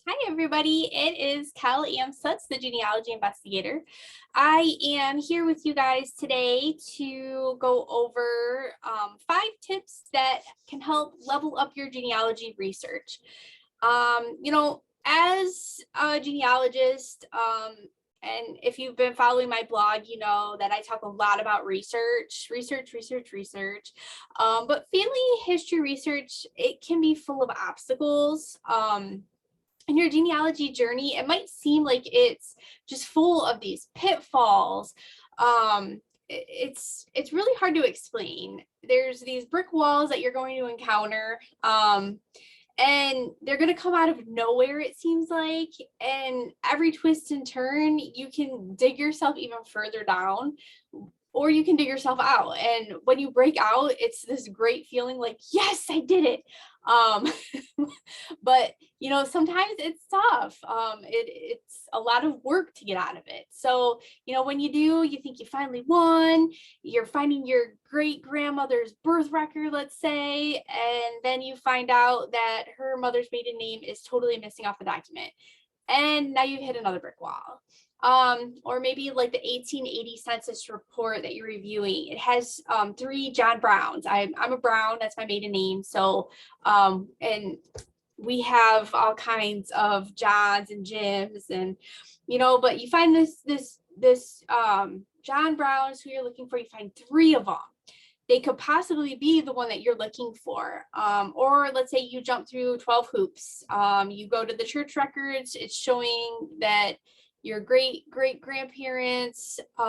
Hi, everybody. It is Cal Amsutz, the genealogy investigator. I am here with you guys today to go over 5 tips that can help level up your genealogy research. As a genealogist, and if you've been following my blog, you know that I talk a lot about research. But family history research, it can be full of obstacles. In your genealogy journey, it might seem like it's just full of these pitfalls. It's really hard to explain. There's these brick walls that you're going to encounter, and they're going to come out of nowhere, it seems like. And every twist and turn, you can dig yourself even further down, or you can dig yourself out. And when you break out, it's this great feeling like, yes, I did it. Um, but sometimes it's tough. It's a lot of work to get out of it. So, when you do, you think you finally won. You're finding your great grandmother's birth record, let's say, and then you find out that her mother's maiden name is totally missing off the document. And now you've hit another brick wall. Or maybe like the 1880 census report that you're reviewing. It has 3 John Browns. I'm a Brown, that's my maiden name. So, and we have all kinds of Johns and Jims, and but you find this John Browns who you're looking for. You find 3 of them. They could possibly be the one that you're looking for. Or let's say you jump through 12 hoops. You go to the church records, it's showing that your great grandparents, they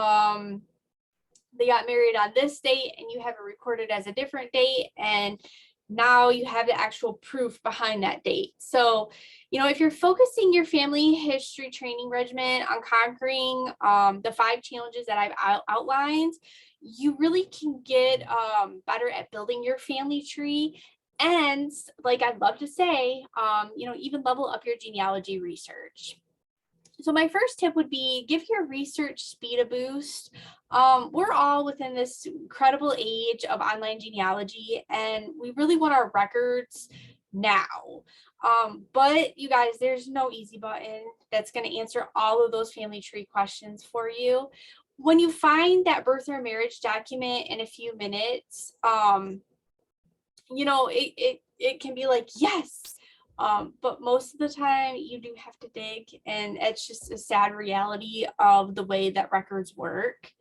got married on this date, and you have it recorded as a different date, and now you have the actual proof behind that date. So, if you're focusing your family history training regimen on conquering the 5 challenges that I've outlined, you really can get better at building your family tree. And like I'd love to say, even level up your genealogy research. So my first tip would be give your research speed a boost. We're all within this incredible age of online genealogy, and we really want our records now. But you guys, there's no easy button that's going to answer all of those family tree questions for you. When you find that birth or marriage document in a few minutes, it can be like, yes. But most of the time you do have to dig, and it's just a sad reality of the way that records work.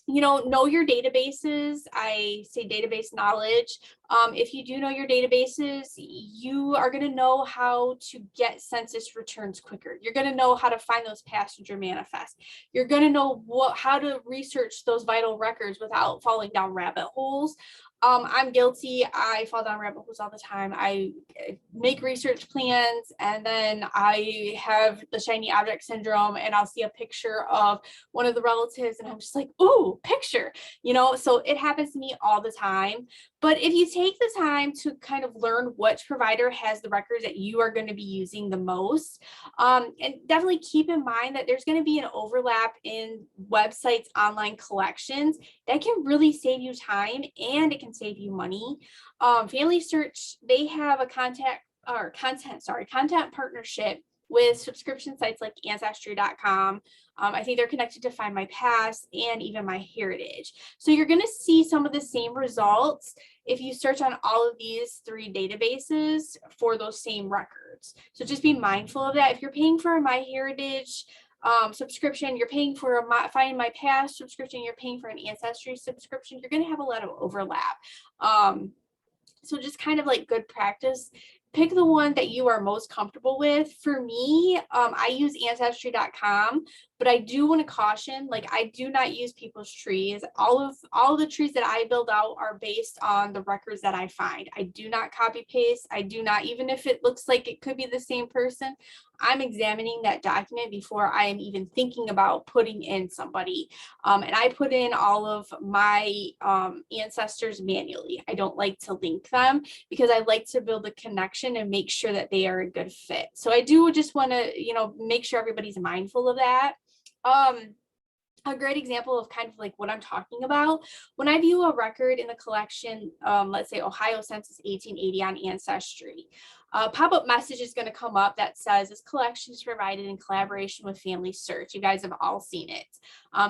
Know your databases. I say database knowledge. If you do know your databases, you are going to know how to get census returns quicker. You're going to know how to find those passenger manifests. You're going to know how to research those vital records without falling down rabbit holes. I'm guilty. I fall down rabbit holes all the time. I make research plans, and then I have the shiny object syndrome, and I'll see a picture of one of the relatives, and I'm just like, ooh, picture, so it happens to me all the time. But if you take the time to kind of learn which provider has the records that you are going to be using the most, and definitely keep in mind that there's going to be an overlap in websites' online collections, that can really save you time, and it can save you money. Family Search, they have a content partnership with subscription sites like Ancestry.com. I think they're connected to Find My Past and even My Heritage. So you're going to see some of the same results if you search on all of these 3 databases for those same records. So just be mindful of that. If you're paying for a My Heritage subscription, you're paying for a Find My Past subscription, you're paying for an Ancestry subscription, you're going to have a lot of overlap. So just kind of like good practice, pick the one that you are most comfortable with. For me, I use Ancestry.com, but I do want to caution, like, I do not use people's trees. All of the trees that I build out are based on the records that I find. I do not copy paste. I do not, even if it looks like it could be the same person, I'm examining that document before I am even thinking about putting in somebody. And I put in all of my ancestors manually. I don't like to link them because I like to build a connection and make sure that they are a good fit. So I do just want to, make sure everybody's mindful of that. a great example of kind of like what I'm talking about. When I view a record in the collection, let's say Ohio Census 1880 on Ancestry, a pop-up message is going to come up that says this collection is provided in collaboration with Family Search. You guys have all seen it.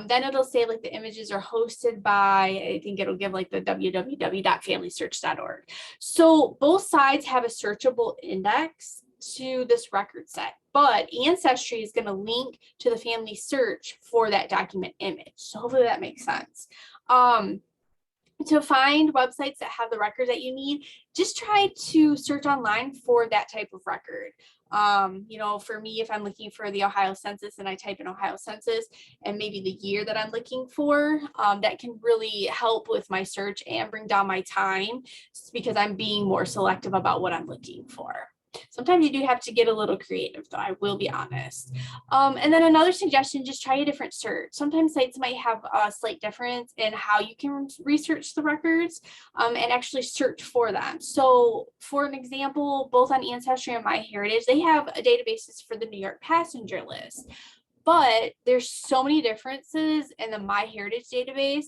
Then it'll say like the images are hosted by, I think it'll give like the www.familysearch.org. So both sides have a searchable index to this record set, but Ancestry is going to link to the Family Search for that document image. So hopefully that makes sense. To find websites that have the records that you need, just try to search online for that type of record. You know, for me, if I'm looking for the Ohio Census and I type in Ohio Census and maybe the year that I'm looking for, that can really help with my search and bring down my time because I'm being more selective about what I'm looking for. Sometimes you do have to get a little creative, though, I will be honest. And then another suggestion, just try a different search. Sometimes sites might have a slight difference in how you can research the records and actually search for them. So for an example, both on Ancestry and MyHeritage, they have databases for the New York passenger list. But there's so many differences in the MyHeritage database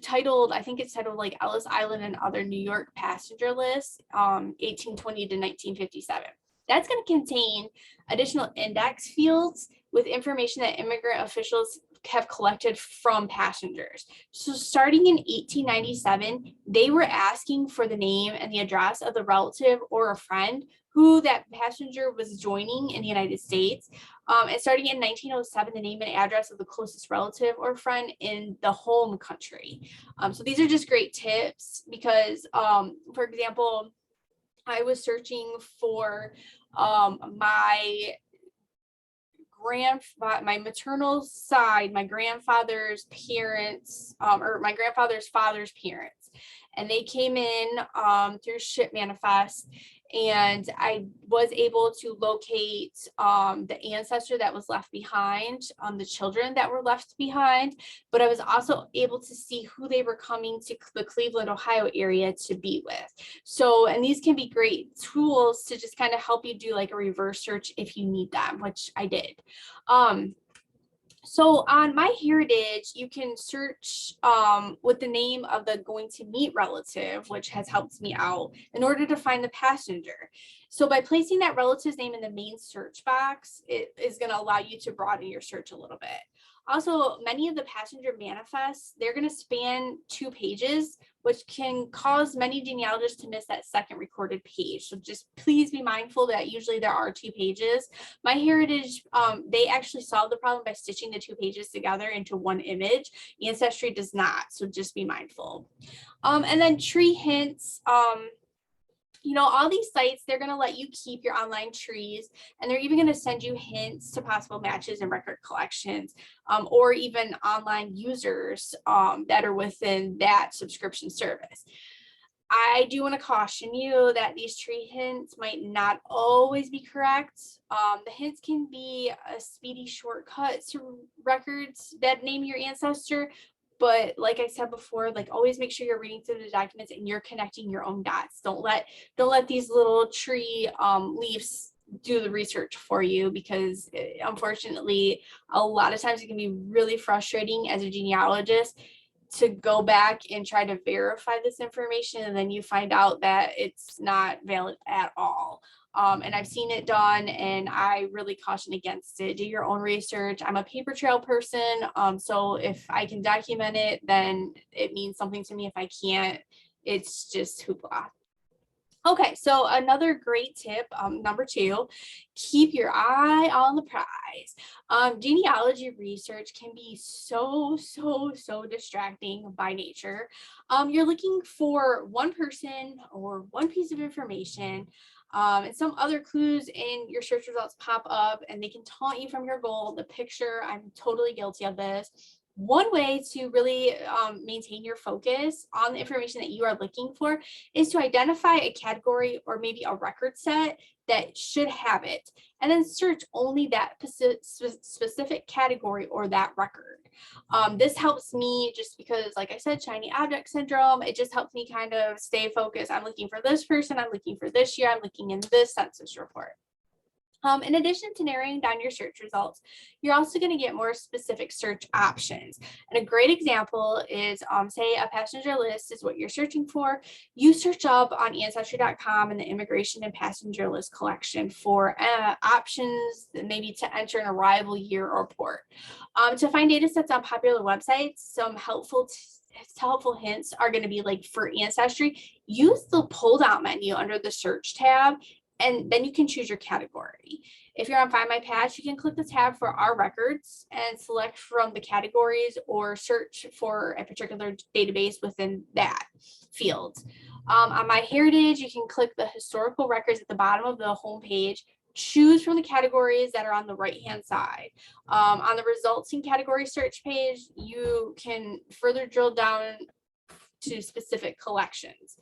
titled, I think it's titled like Ellis Island and Other New York Passenger Lists, 1820 to 1957. That's going to contain additional index fields with information that immigrant officials have collected from passengers. So starting in 1897, they were asking for the name and the address of the relative or a friend who that passenger was joining in the United States. And starting in 1907, the name and address of the closest relative or friend in the home country. So these are just great tips because, for example, I was searching for my maternal side, my grandfather's parents, or my grandfather's father's parents, and they came in through ship manifest, and I was able to locate the ancestor that was left behind, the children that were left behind, but I was also able to see who they were coming to the Cleveland, Ohio area to be with. So, and these can be great tools to just kind of help you do like a reverse search if you need them, which I did. So on MyHeritage, you can search with the name of the going to meet relative, which has helped me out in order to find the passenger. So by placing that relative's name in the main search box, it is going to allow you to broaden your search a little bit. Also, many of the passenger manifests, they're going to span 2 pages, which can cause many genealogists to miss that second recorded page. So just please be mindful that usually there are 2 pages. MyHeritage, they actually solved the problem by stitching the 2 pages together into one image. Ancestry does not, so just be mindful. And then tree hints. You know, all these sites, they're going to let you keep your online trees, and they're even going to send you hints to possible matches in record collections, or even online users that are within that subscription service. I do want to caution you that these tree hints might not always be correct. The hints can be a speedy shortcut to records that name your ancestor. But like I said before, like always make sure you're reading through the documents and you're connecting your own dots. Don't let these little tree leaves do the research for you, because unfortunately, a lot of times it can be really frustrating as a genealogist to go back and try to verify this information, and then you find out that it's not valid at all. And I've seen it done, and I really caution against it. Do your own research. I'm a paper trail person, so if I can document it, then it means something to me. If I can't, it's just hoopla. Okay, so another great tip, number 2, keep your eye on the prize. Genealogy research can be so distracting by nature. You're looking for one person or one piece of information, and some other clues in your search results pop up and they can taunt you from your goal, the picture. I'm totally guilty of this. One way to really maintain your focus on the information that you are looking for is to identify a category or maybe a record set that should have it, and then search only that specific category or that record. This helps me just because, like I said, shiny object syndrome, it just helps me kind of stay focused. I'm looking for this person, I'm looking for this year, I'm looking in this census report. In addition to narrowing down your search results, you're also going to get more specific search options. And a great example is, say a passenger list is what you're searching for. You search up on ancestry.com in the immigration and passenger list collection for options, maybe to enter an arrival year or port. To find data sets on popular websites, some helpful hints are going to be like for ancestry, use the pull down menu under the search tab, and then you can choose your category. If you're on Find My Past, you can click the tab for Our Records and select from the categories or search for a particular database within that field. On My Heritage, you can click the historical records at the bottom of the home page, choose from the categories that are on the right-hand side. On the results in category search page, you can further drill down to specific collections.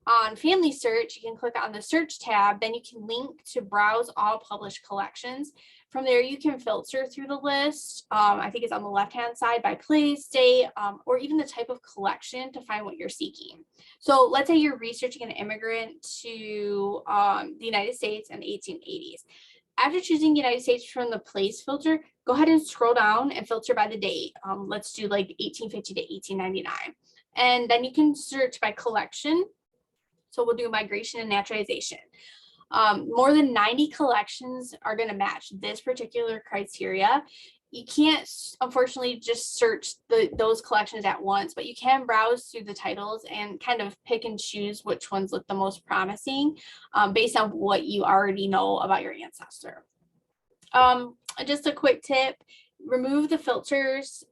On Family Search, you can click on the Search tab, then you can link to browse all published collections. From there, you can filter through the list. I think it's on the left-hand side by place, date, or even the type of collection to find what you're seeking. So let's say you're researching an immigrant to the United States in the 1880s. After choosing United States from the place filter, go ahead and scroll down and filter by the date. Let's do like 1850 to 1899. And then you can search by collection. So we'll do migration and naturalization. More than 90 collections are going to match this particular criteria. You can't, unfortunately, just search those collections at once, but you can browse through the titles and kind of pick and choose which ones look the most promising based on what you already know about your ancestor. Just a quick tip, remove the filters.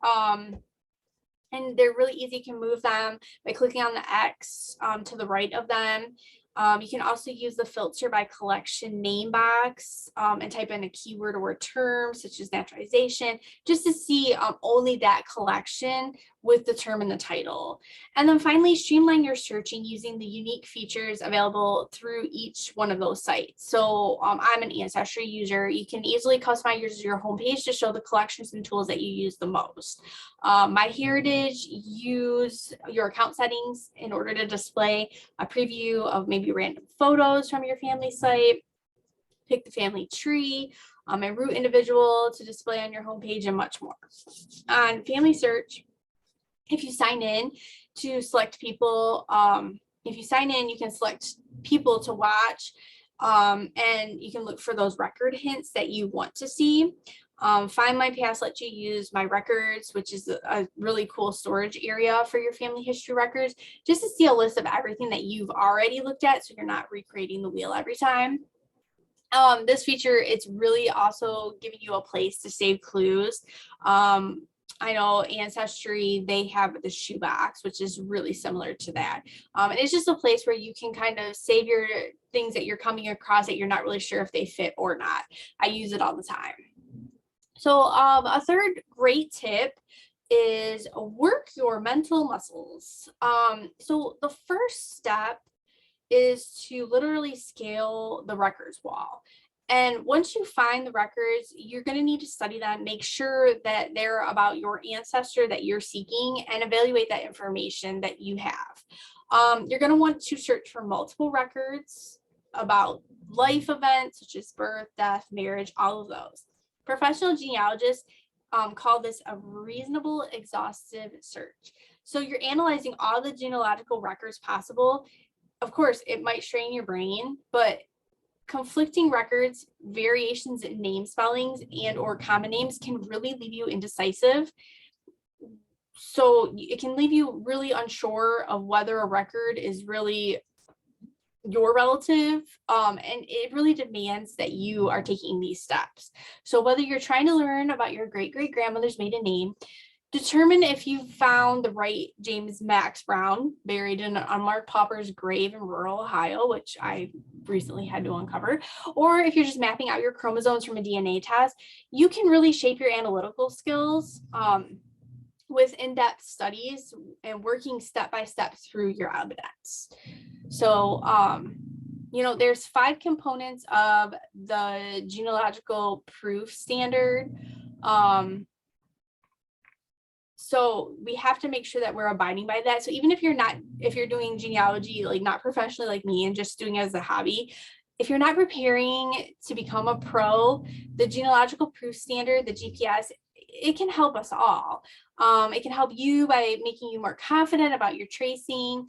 And they're really easy. You can move them by clicking on the X to the right of them. You can also use the filter by collection name box and type in a keyword or a term such as naturalization, just to see only that collection with the term in the title. And then finally, streamline your searching using the unique features available through each one of those sites. So I'm an Ancestry user. You can easily customize your homepage to show the collections and tools that you use the most. My Heritage, use your account settings in order to display a preview of maybe random photos from your family site. Pick the family tree, and root individual to display on your homepage, and much more. On Family Search, if you sign in to select people, if you sign in, you can select people to watch, and you can look for those record hints that you want to see. Find My Past lets you use My Records, which is a really cool storage area for your family history records, just to see a list of everything that you've already looked at, so you're not recreating the wheel every time. This feature, it's really also giving you a place to save clues. I know Ancestry, they have the shoebox, which is really similar to that. And it's just a place where you can kind of save your things that you're coming across that you're not really sure if they fit or not. I use it all the time. So a third great tip is work your mental muscles. So the first step is to literally scale the records wall. And once you find the records, you're going to need to study them, make sure that they're about your ancestor that you're seeking, and evaluate that information that you have. You're going to want to search for multiple records about life events such as birth, death, marriage, all of those. Professional genealogists call this a reasonable exhaustive search. So you're analyzing all the genealogical records possible. Of course, it might strain your brain, but conflicting records, variations in name spellings, and or common names can really leave you indecisive. So it can leave you really unsure of whether a record is really your relative, and it really demands that you are taking these steps. So whether you're trying to learn about your great-great-grandmother's maiden name, determine if you found the right James Max Brown buried in an unmarked pauper's grave in rural Ohio, which I recently had to uncover, or if you're just mapping out your chromosomes from a DNA test, you can really shape your analytical skills with in-depth studies and working step-by-step through your evidence. So, there's 5 components of the genealogical proof standard. So we have to make sure that we're abiding by that. So even if you're doing genealogy, like not professionally like me and just doing it as a hobby, if you're not preparing to become a pro, the genealogical proof standard, the GPS, it can help us all. It can help you by making you more confident about your tracing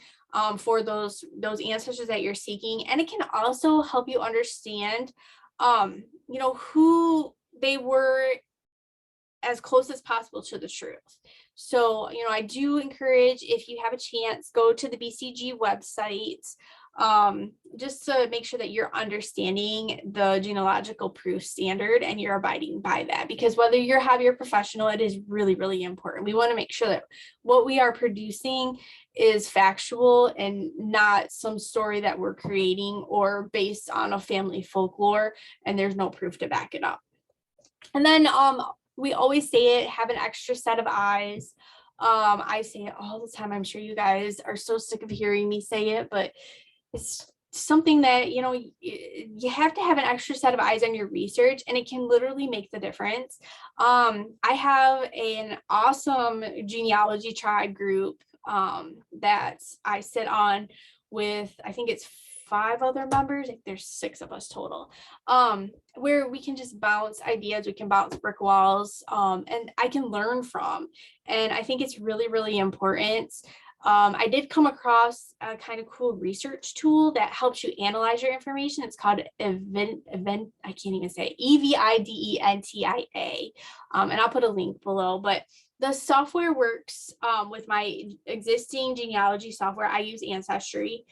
for those ancestors that you're seeking. And it can also help you understand, who they were as close as possible to the truth. So, I do encourage, if you have a chance, go to the BCG website, just to make sure that you're understanding the genealogical proof standard and you're abiding by that, because whether you're hobby or professional, it is really, really important. We want to make sure that what we are producing is factual and not some story that we're creating or based on a family folklore and there's no proof to back it up. And then we always say it, have an extra set of eyes. I say it all the time. I'm sure you guys are so sick of hearing me say it, but it's something that, you have to have an extra set of eyes on your research, and it can literally make the difference. I have an awesome genealogy tribe group that I sit on with, I think it's 5 other members. There's 6 of us total, where we can just bounce ideas, we can bounce brick walls, and I can learn from. And I think it's really, really important. I did come across a kind of cool research tool that helps you analyze your information. It's called Event, I can't even say it, EVIDENTIA. And I'll put a link below, but the software works with my existing genealogy software. I use Ancestry.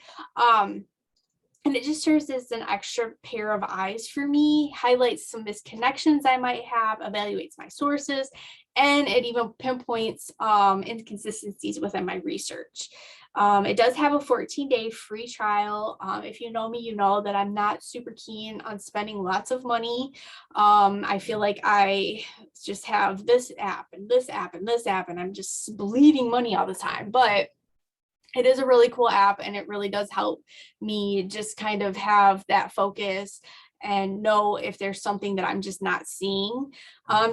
And it just serves as an extra pair of eyes for me, highlights some misconnections I might have, evaluates my sources, and it even pinpoints inconsistencies within my research. It does have a 14-day free trial. If you know me, you know that I'm not super keen on spending lots of money. I feel like I just have this app and this app and this app, and I'm just bleeding money all the time. But it is a really cool app, and it really does help me just kind of have that focus and know if there's something that I'm just not seeing.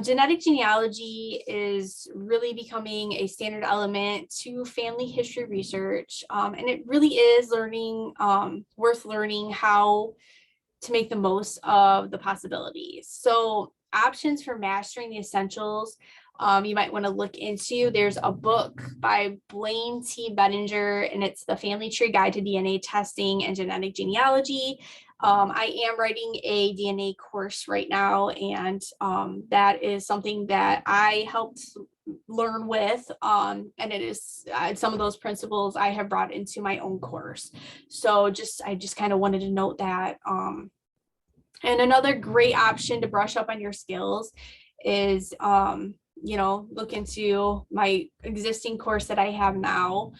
Genetic genealogy is really becoming a standard element to family history research, and it really is worth learning how to make the most of the possibilities. So options for mastering the essentials, you might want to look into. There's a book by Blaine T. Bettinger, and it's The Family Tree Guide to DNA Testing and Genetic Genealogy. I am writing a DNA course right now, and that is something that I helped learn with, and it is some of those principles I have brought into my own course. So I just kind of wanted to note that. And another great option to brush up on your skills is look into my existing course that I have now,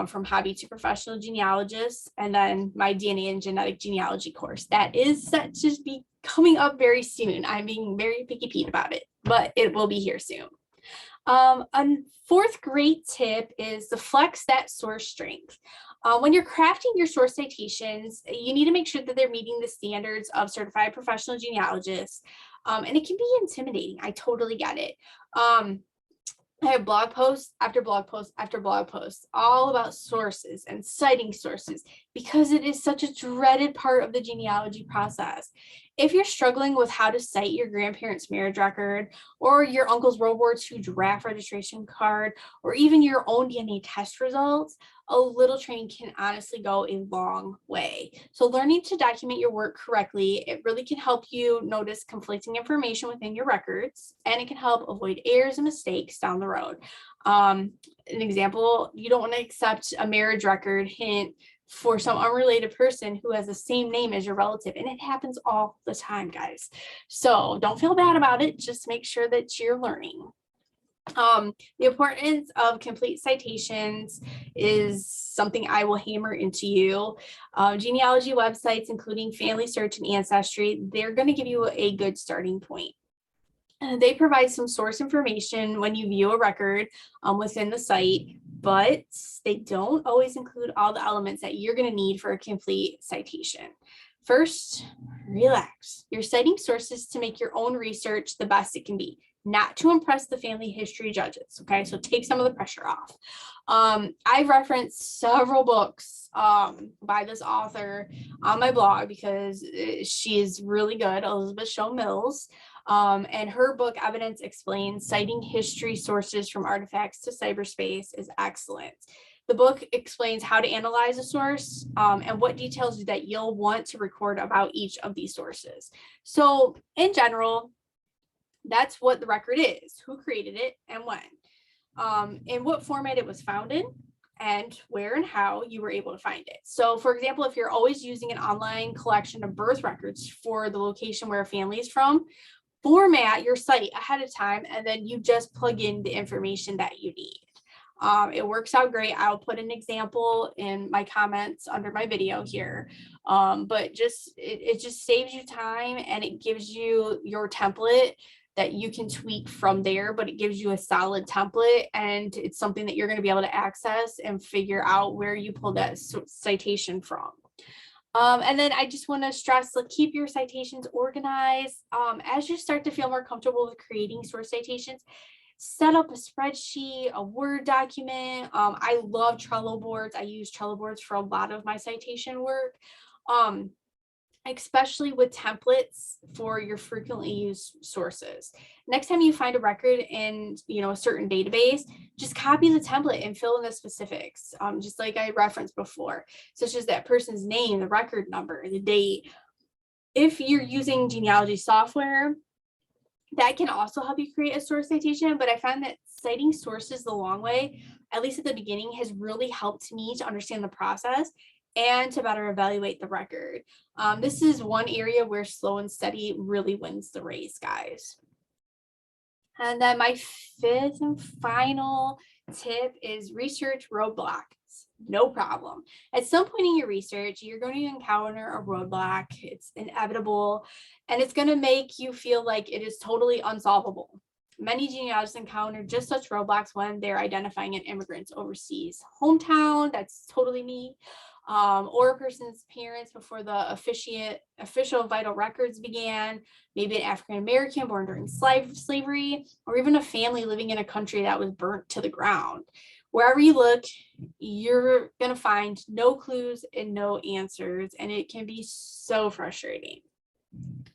from hobby to professional genealogist, and then my DNA and genetic genealogy course that is set to be coming up very soon. I'm being very picky Pete about it, but it will be here soon. A 4th great tip is to flex that source strength. When you're crafting your source citations, you need to make sure that they're meeting the standards of certified professional genealogists. And it can be intimidating. I totally get it. I have blog posts after blog posts after blog posts all about sources and citing sources, because it is such a dreaded part of the genealogy process. If you're struggling with how to cite your grandparents' marriage record, or your uncle's World War II draft registration card, or even your own DNA test results, a little training can honestly go a long way. So learning to document your work correctly, it really can help you notice conflicting information within your records, and it can help avoid errors and mistakes down the road. An example, you don't want to accept a marriage record hint for some unrelated person who has the same name as your relative, and it happens all the time, guys. So don't feel bad about it. Just make sure that you're learning. The importance of complete citations is something I will hammer into you. Genealogy websites, including Family Search and Ancestry, they're going to give you a good starting point. They provide some source information when you view a record within the site, but they don't always include all the elements that you're going to need for a complete citation. First, relax. You're citing sources to make your own research the best it can be, not to impress the family history judges. Okay, so take some of the pressure off. I referenced several books by this author on my blog because she is really good, Elizabeth Show Mills. And her book, Evidence Explained, Citing History Sources from Artifacts to Cyberspace, is excellent. The book explains how to analyze a source and what details that you'll want to record about each of these sources. So in general, that's what the record is, who created it and when, in what format it was found in, and where and how you were able to find it. So for example, if you're always using an online collection of birth records for the location where a family is from, format your site ahead of time, and then you just plug in the information that you need. It works out great. I'll put an example in my comments under my video here, but it just saves you time, and it gives you your template that you can tweak from there, but it gives you a solid template, and it's something that you're going to be able to access and figure out where you pulled that citation from. And then I just want to stress, like, keep your citations organized. As you start to feel more comfortable with creating source citations, set up a spreadsheet, a Word document. I love Trello boards. I use Trello boards for a lot of my citation work, especially with templates for your frequently used sources. Next time you find a record in, a certain database, just copy the template and fill in the specifics, just like I referenced before, such as that person's name, the record number, the date. If you're using genealogy software, that can also help you create a source citation, but I find that citing sources the long way, at least at the beginning, has really helped me to understand the process and to better evaluate the record. This is one area where slow and steady really wins the race, guys. And then my fifth and final tip is research roadblocks. No problem. At some point in your research, you're going to encounter a roadblock. It's inevitable, and it's going to make you feel like it is totally unsolvable. Many genealogists encounter just such roadblocks when they're identifying an immigrant's overseas hometown. That's totally me. Or a person's parents before the official vital records began, maybe an African-American born during slavery, or even a family living in a country that was burnt to the ground. Wherever you look, you're going to find no clues and no answers, and it can be so frustrating.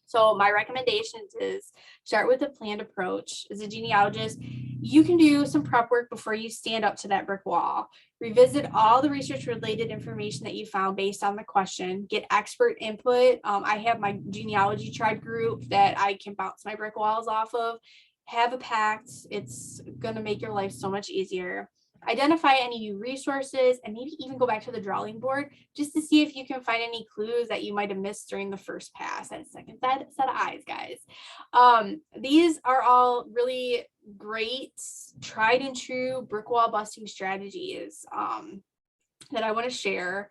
So my recommendations is start with a planned approach. As a genealogist, you can do some prep work before you stand up to that brick wall. Revisit all the research related information that you found based on the question. Get expert input. I have my genealogy tribe group that I can bounce my brick walls off of. Have a pact. It's going to make your life so much easier. Identify any new resources, and maybe even go back to the drawing board just to see if you can find any clues that you might have missed during the first pass. That second set of eyes, guys. These are all really great, tried and true brick wall busting strategies that I want to share.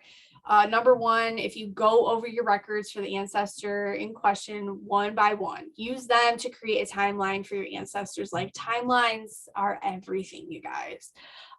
Number one, if you go over your records for the ancestor in question one by one, use them to create a timeline for your ancestors' life. Timelines are everything, you guys.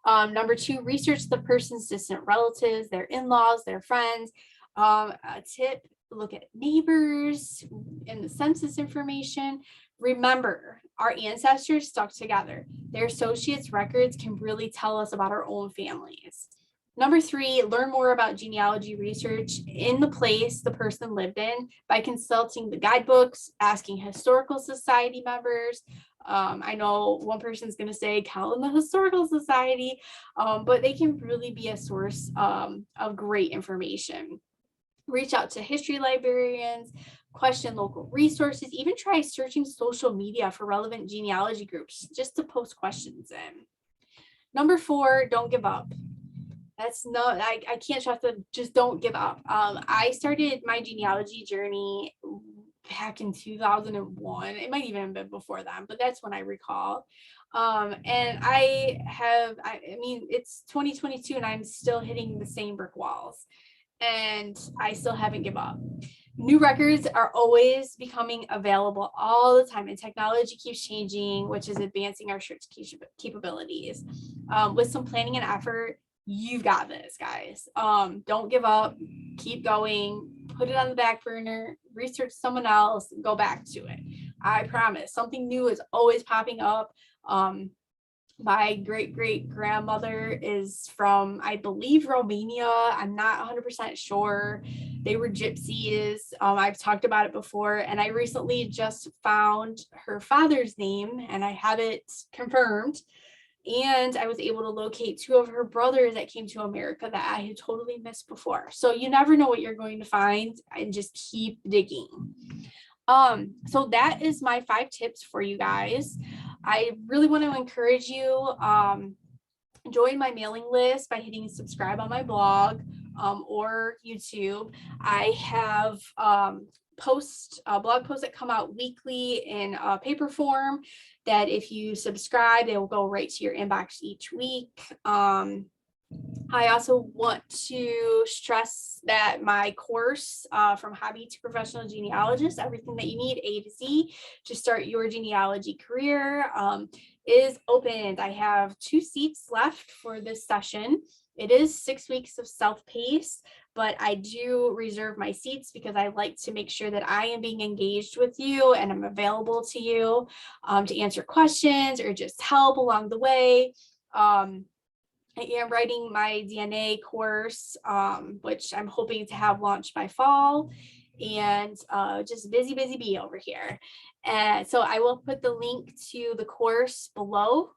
Number two, research the person's distant relatives, their in-laws, their friends. A tip, look at neighbors and the census information. Remember, our ancestors stuck together. Their associates' records can really tell us about our own families. Number three, learn more about genealogy research in the place the person lived in by consulting the guidebooks, asking historical society members. I know one person's going to say, call in the historical society, but they can really be a source of great information. Reach out to history librarians, question local resources, even try searching social media for relevant genealogy groups just to post questions in. Number four, don't give up. That's not, I can't stress that, just don't give up. I started my genealogy journey back in 2001. It might even have been before then, but that's when I recall. And I mean, it's 2022 and I'm still hitting the same brick walls, and I still haven't given up. New records are always becoming available all the time, and technology keeps changing, which is advancing our search capabilities. With some planning and effort, you've got this, guys. Don't give up, keep going, put it on the back burner, research someone else, go back to it. I promise. Something new is always popping up. My great grandmother is from, I believe, Romania. I'm not 100% sure. They were gypsies. I've talked about it before, and I recently just found her father's name, and I have it confirmed. And I was able to locate two of her brothers that came to America that I had totally missed before. So you never know what you're going to find, and just keep digging. So that is my 5 tips for you guys. I really want to encourage you, join my mailing list by hitting subscribe on my blog, or YouTube. I have blog posts that come out weekly in paper form that if you subscribe, they will go right to your inbox each week. I also want to stress that my course, From Hobby to Professional Genealogist, everything that you need A to Z to start your genealogy career, is opened. I have 2 seats left for this session. It is 6 weeks of self-paced, but I do reserve my seats because I like to make sure that I am being engaged with you and I'm available to you, to answer questions or just help along the way. I am writing my DNA course, which I'm hoping to have launched by fall, and just busy bee over here. And so I will put the link to the course below.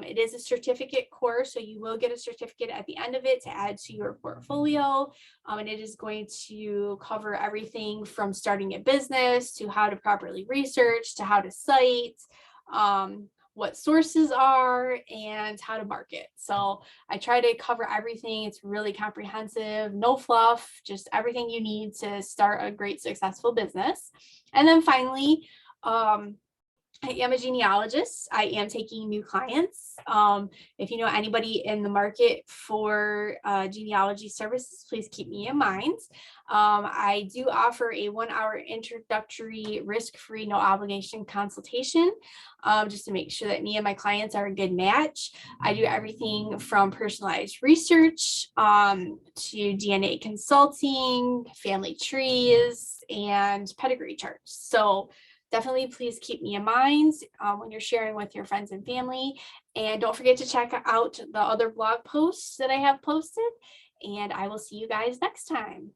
It is a certificate course, so you will get a certificate at the end of it to add to your portfolio. And it is going to cover everything from starting a business to how to properly research to how to cite, what sources are, and how to market. So I try to cover everything. It's really comprehensive, no fluff, just everything you need to start a great, successful business. And then finally, I am a genealogist. I am taking new clients. If you know anybody in the market for genealogy services, please keep me in mind. I do offer a 1-hour introductory, risk-free, no obligation consultation, just to make sure that me and my clients are a good match. I do everything from personalized research to DNA consulting, family trees, and pedigree charts. So definitely please keep me in mind when you're sharing with your friends and family. And don't forget to check out the other blog posts that I have posted. And I will see you guys next time.